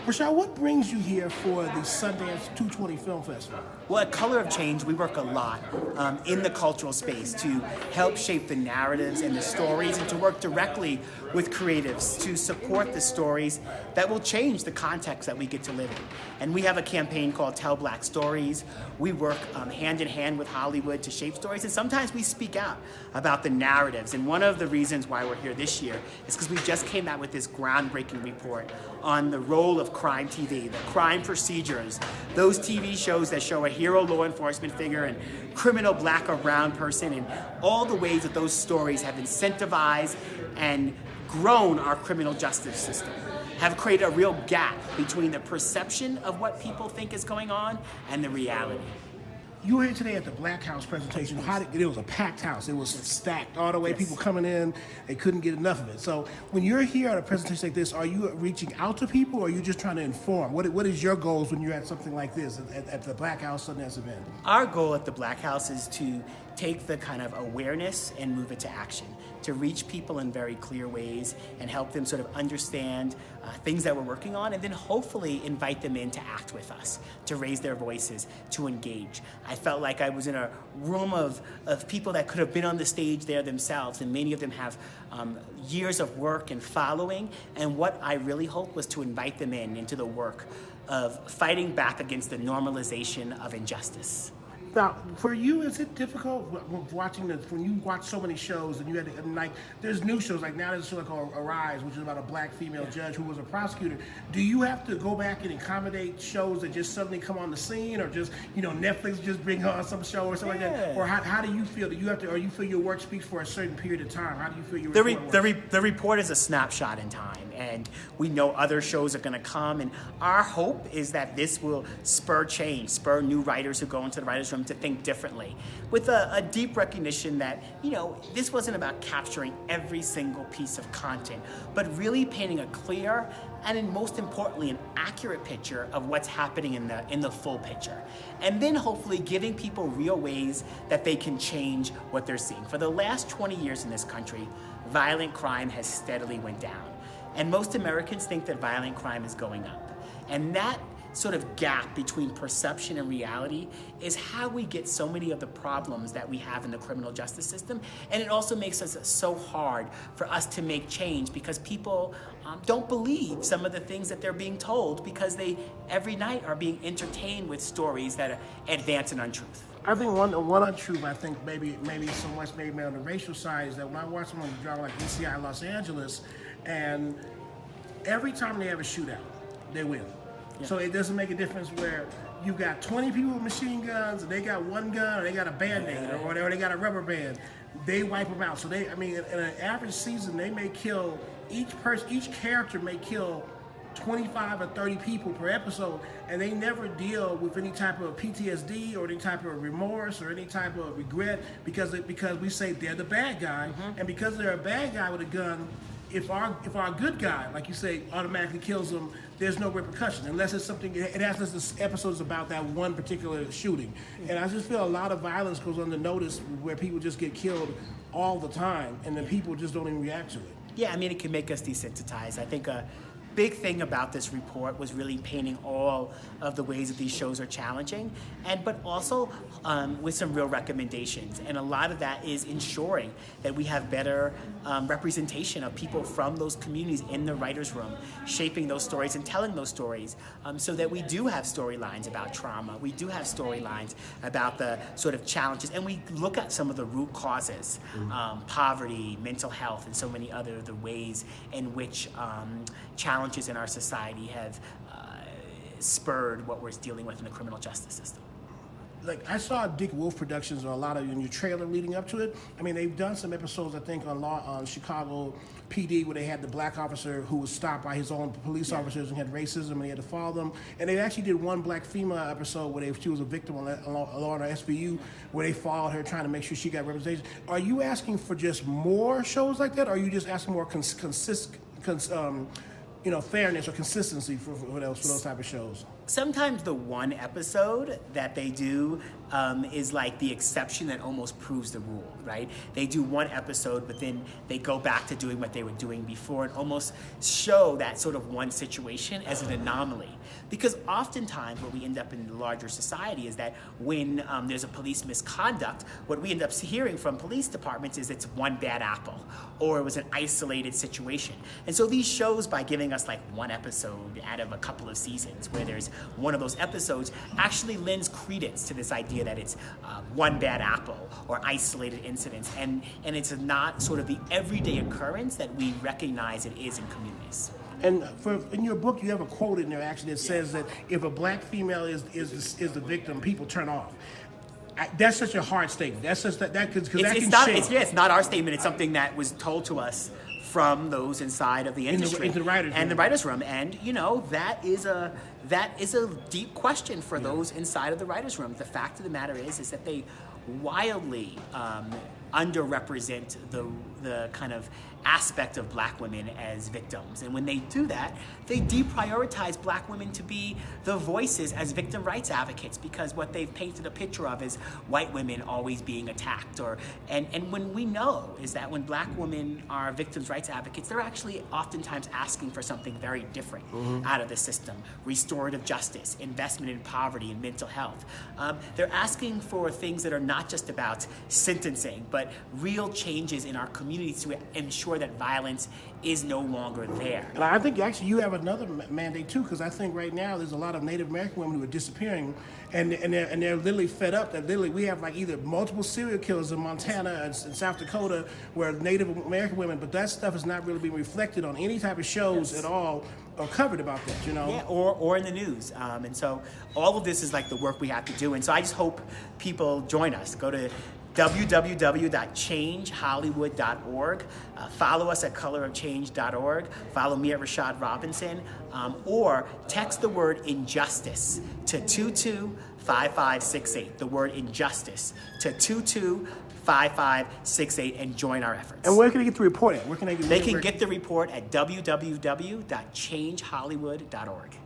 Rashad, what brings you here for the Sundance 220 Film Festival? Well, at Color of Change, we work a lot in the cultural space to help shape the narratives and the stories and to work directly with creatives to support the stories that will change the context that we get to live in. And we have a campaign called Tell Black Stories. We work hand in hand with Hollywood to shape stories, and sometimes we speak out about the narratives. And one of the reasons why we're here this year is because we just came out with this groundbreaking report on the role of crime TV, the crime procedures, those TV shows that show a hero law enforcement figure and criminal black or brown person, and all the ways that those stories have incentivized and grown our criminal justice system, have created a real gap between the perception of what people think is going on and the reality. You were here today at the Black House presentation. It was a packed house. It was stacked all the way. Yes. People coming in, they couldn't get enough of it. So when you're here at a presentation like this, are you reaching out to people, or are you just trying to inform? What is your goals when you're at something like this at the Black House Sundance event? Our goal at the Black House is to take the kind of awareness and move it to action, to reach people in very clear ways and help them sort of understand things that we're working on, and then hopefully invite them in to act with us, to raise their voices, to engage. I felt like I was in a room of people that could have been on the stage there themselves, and many of them have years of work and following, and what I really hoped was to invite them into the work of fighting back against the normalization of injustice. Now, for you, is it difficult watching when you watch so many shows and you had to, like, there's new shows, like now there's a show called Arise, which is about a black female judge who was a prosecutor. Do you have to go back and accommodate shows that just suddenly come on the scene, or just, Netflix just bring on some show or something like that? Or how do you feel? Do you have to, or you feel your work speaks for a certain period of time? How do you feel your report the report is a snapshot in time, and we know other shows are going to come, and our hope is that this will spur change, spur new writers who go into the writers' room to think differently, with a deep recognition that, this wasn't about capturing every single piece of content, but really painting a clear and, most importantly, an accurate picture of what's happening in the full picture. And then hopefully giving people real ways that they can change what they're seeing. For the last 20 years in this country, violent crime has steadily went down. And most Americans think that violent crime is going up. And that sort of gap between perception and reality is how we get so many of the problems that we have in the criminal justice system. And it also makes it so hard for us to make change, because people don't believe some of the things that they're being told, because they every night are being entertained with stories that advance an untruth. I think one untruth, I think maybe so much maybe on the racial side, is that when I watch someone drive like ECI Los Angeles, and every time they have a shootout, they win. Yeah. So it doesn't make a difference where you got 20 people with machine guns, and they got one gun, or they got a Band-Aid, or they got a rubber band. They wipe them out. So in an average season, they may kill, each character may kill 25 or 30 people per episode, and they never deal with any type of PTSD or any type of remorse or any type of regret, because we say they're the bad guy, and because they're a bad guy with a gun, if our good guy, like you say, automatically kills them, there's no repercussion, unless it's something, it has this episodes about that one particular shooting. And I just feel a lot of violence goes unnoticed, where people just get killed all the time, and then people just don't even react to it. Yeah, it can make us desensitized. I think a big thing about this report was really painting all of the ways that these shows are challenging, but also with some real recommendations. And a lot of that is ensuring that we have better representation of people from those communities in the writer's room, shaping those stories and telling those stories, so that we do have storylines about trauma, we do have storylines about the sort of challenges, and we look at some of the root causes, poverty, mental health, and so many other the ways in which challenges in our society have spurred what we're dealing with in the criminal justice system. Like, I saw Dick Wolf Productions, or a lot of in your trailer leading up to it. I mean, they've done some episodes, I think, on Chicago PD, where they had the black officer who was stopped by his own police officers and had racism, and he had to follow them. And they actually did one black female episode where she was a victim along her SVU, where they followed her trying to make sure she got representation. Are you asking for just more shows like that, or are you just asking more fairness or consistency for those type of shows? Sometimes the one episode that they do is like the exception that almost proves the rule, right? They do one episode, but then they go back to doing what they were doing before and almost show that sort of one situation as an anomaly. Because oftentimes what we end up in the larger society is that when there's a police misconduct, what we end up hearing from police departments is it's one bad apple or it was an isolated situation. And so these shows, by giving us like one episode out of a couple of seasons where there's one of those episodes, actually lends credence to this idea that it's one bad apple or isolated incidents, and it's not sort of the everyday occurrence that we recognize it is in communities. And in your book, you have a quote in there actually that says that if a black female is the victim, people turn off. That's such a hard statement. That's just that because that can shake. It's not our statement. It's something that was told to us from those inside of the industry in the writers' room, and that is a deep question for those inside of the writers' room. The fact of the matter is that they wildly underrepresent the kind of aspect of black women as victims. And when they do that, they deprioritize black women to be the voices as victim rights advocates, because what they've painted a picture of is white women always being attacked. And when we know is that when black women are victims rights advocates, they're actually oftentimes asking for something very different out of the system. Restorative justice, investment in poverty and mental health. They're asking for things that are not just about sentencing, but real changes in our communities to ensure that violence is no longer there. And I think actually you have another mandate too, because I think right now there's a lot of Native American women who are disappearing, and they're literally fed up. That literally we have like either multiple serial killers in Montana and South Dakota where Native American women, but that stuff is not really being reflected on any type of shows at all or covered about that, Yeah, or in the news. And so all of this is like the work we have to do. And so I just hope people join us. Go to www.changehollywood.org. Follow us at colorofchange.org. Follow me at Rashad Robinson. Or text the word injustice to 225568. The word injustice to 225568 and join our efforts. And where can they get the report at? Where can They can get the report at www.changehollywood.org.